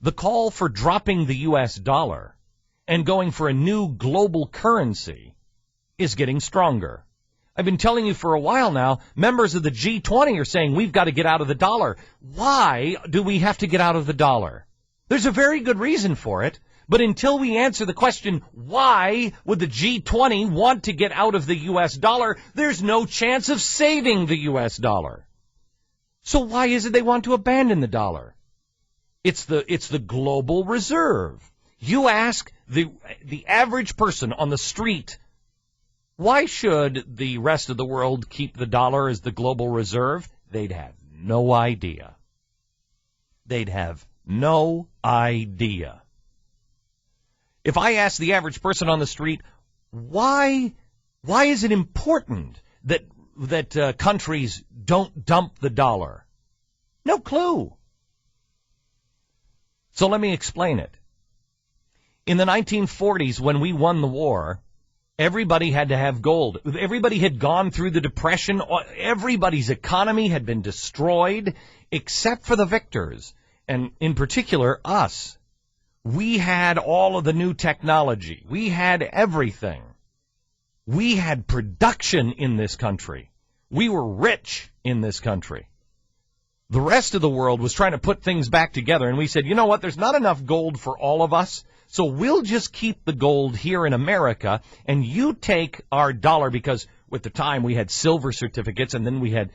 The call for dropping the U.S. dollar and going for a new global currency is getting stronger. I've been telling you for a while now, members of the G20 are saying we've got to get out of the dollar. Why do we have to get out of the dollar? There's a very good reason for it, but until we answer the question, why would the G20 want to get out of the U.S. dollar, there's no chance of saving the U.S. dollar. So why is it they want to abandon the dollar? It's the global reserve. You ask the average person on the street, why should the rest of the world keep the dollar as the global reserve? They'd have no idea. They'd have no idea. If I ask the average person on the street, why is it important that countries don't dump the dollar? No clue. So let me explain it. In the 1940s, when we won the war, everybody had to have gold. Everybody had gone through the Depression. Everybody's economy had been destroyed, except for the victors, and in particular, us. We had all of the new technology. We had everything. We had production in this country. We were rich in this country. The rest of the world was trying to put things back together, and we said, you know what, there's not enough gold for all of us, so we'll just keep the gold here in America, and you take our dollar, because with the time we had silver certificates, and then we had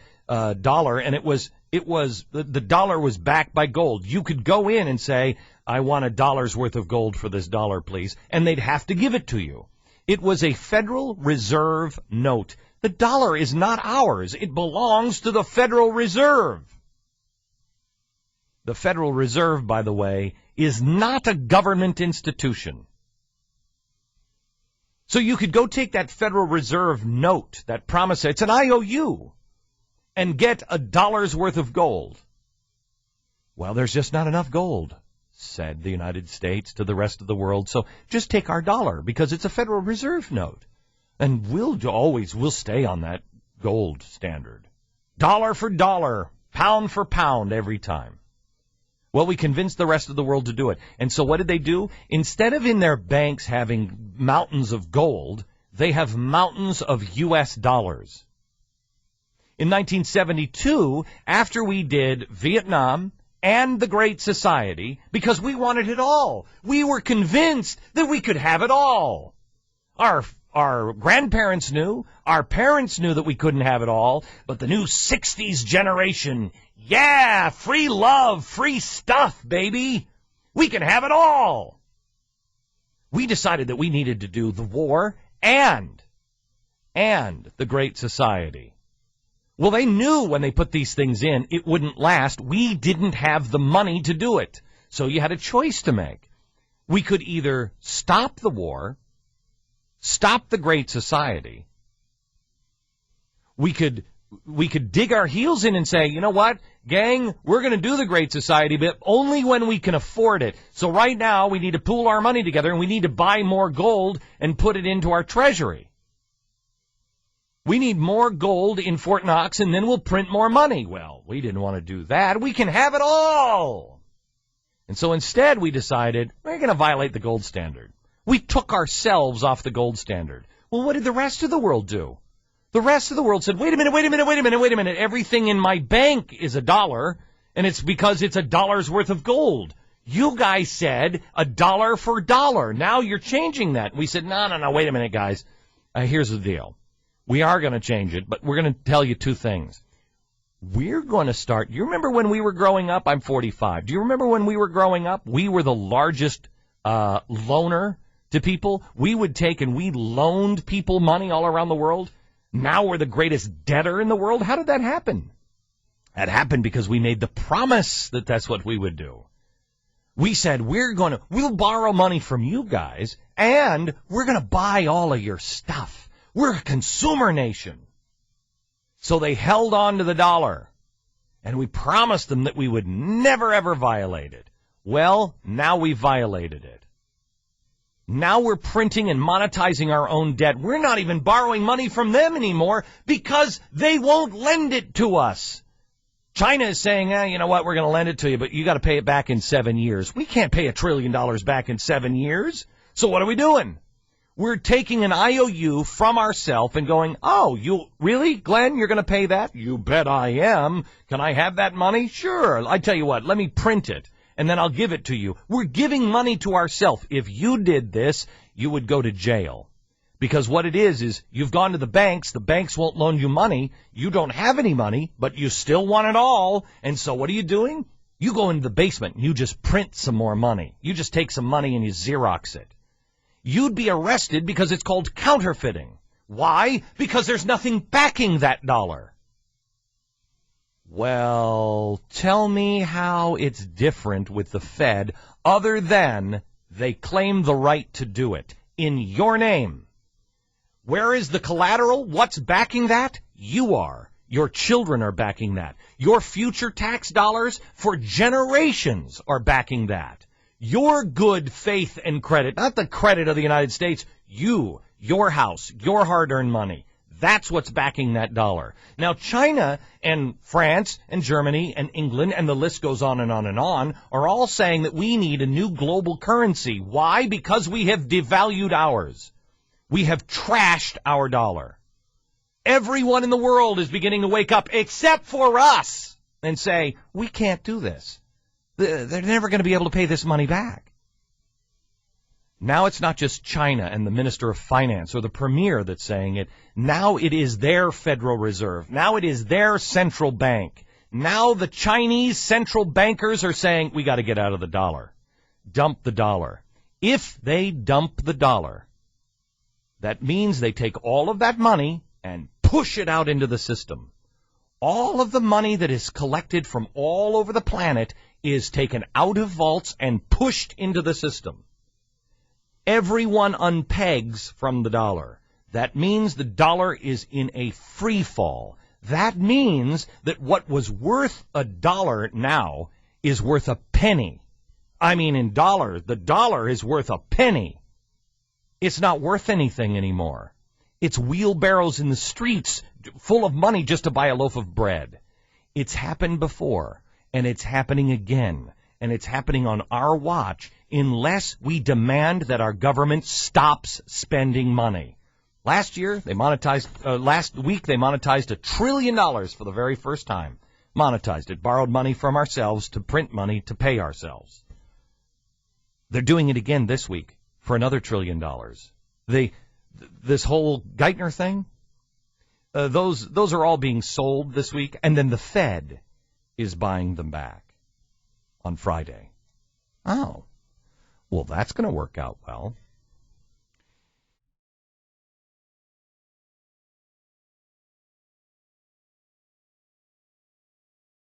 dollar, and the dollar was backed by gold. You could go in and say, I want $1 worth of gold for this dollar, please, and they'd have to give it to you. It was a Federal Reserve note. The dollar is not ours. It belongs to the Federal Reserve. The Federal Reserve, by the way, is not a government institution. So you could go take that Federal Reserve note, that promise, it's an IOU, and get $1 worth of gold. Well, there's just not enough gold, said the United States to the rest of the world, so just take our dollar, because it's a Federal Reserve note. And we'll stay on that gold standard. Dollar for dollar, pound for pound every time. Well, we convinced the rest of the world to do it. And so what did they do? Instead of in their banks having mountains of gold, they have mountains of U.S. dollars. In 1972, after we did Vietnam and the Great Society, because we wanted it all, we were convinced that we could have it all. Our grandparents knew, our parents knew that we couldn't have it all, but the new 60s generation, yeah, free love, free stuff, baby. We can have it all. We decided that we needed to do the war and the Great Society. Well, they knew when they put these things in, it wouldn't last. We didn't have the money to do it. So you had a choice to make. We could either stop the war, stop the Great Society. We could dig our heels in and say, you know what, gang, we're going to do the Great Society, but only when we can afford it. So right now we need to pool our money together and we need to buy more gold and put it into our treasury. We need more gold in Fort Knox and then we'll print more money. Well, we didn't want to do that. We can have it all. And so instead we decided we're going to violate the gold standard. We took ourselves off the gold standard. Well, what did the rest of the world do? The rest of the world said, wait a minute. Everything in my bank is $1, and it's because it's $1 worth of gold. You guys said $1 for dollar. Now you're changing that. We said, no, wait a minute, guys. Here's the deal. We are going to change it, but we're going to tell you two things. We're going to start. You remember when we were growing up? I'm 45. Do you remember when we were growing up? We were the largest loaner to people. We would take and we loaned people money all around the world. Now we're the greatest debtor in the world. How did that happen? That happened because we made the promise that that's what we would do. We said we'll borrow money from you guys and we're going to buy all of your stuff. We're a consumer nation. So they held on to the dollar and we promised them that we would never ever violate it. Well, now we violated it. Now we're printing and monetizing our own debt. We're not even borrowing money from them anymore because they won't lend it to us. China is saying, you know what, we're going to lend it to you, but you got to pay it back in 7 years. We can't pay $1 trillion back in 7 years. So what are we doing? We're taking an IOU from ourselves and going, oh, you really, Glenn, you're going to pay that? You bet I am. Can I have that money? Sure. I tell you what, let me print it, and then I'll give it to you. We're giving money to ourselves. If you did this, you would go to jail. Because what it is you've gone to the banks won't loan you money, you don't have any money, but you still want it all, and so what are you doing? You go into the basement and you just print some more money. You just take some money and you Xerox it. You'd be arrested because it's called counterfeiting. Why? Because there's nothing backing that dollar. Well, tell me how it's different with the Fed other than they claim the right to do it in your name. Where is the collateral? What's backing that? You are. Your children are backing that. Your future tax dollars for generations are backing that. Your good faith and credit, not the credit of the United States, you, your house, your hard-earned money. That's what's backing that dollar. Now, China and France and Germany and England, and the list goes on and on and on, are all saying that we need a new global currency. Why? Because we have devalued ours. We have trashed our dollar. Everyone in the world is beginning to wake up except for us and say, we can't do this. They're never going to be able to pay this money back. Now it's not just China and the Minister of Finance or the Premier that's saying it. Now it is their Federal Reserve. Now it is their central bank. Now the Chinese central bankers are saying, we got to get out of the dollar. Dump the dollar. If they dump the dollar, that means they take all of that money and push it out into the system. All of the money that is collected from all over the planet is taken out of vaults and pushed into the system. Everyone unpegs from the dollar. That means the dollar is in a free fall. That means that what was worth $1 now is worth a penny. I mean, in dollars, the dollar is worth a penny. It's not worth anything anymore. It's wheelbarrows in the streets full of money just to buy a loaf of bread. It's happened before, and it's happening again, and it's happening on our watch unless we demand that our government stops spending money. Last week they monetized $1 trillion for the very first time. Monetized it, borrowed money from ourselves to print money to pay ourselves. They're doing it again this week for another $1 trillion. This whole Geithner thing, those are all being sold this week, and then the Fed is buying them back on Friday. Oh, well, that's going to work out well.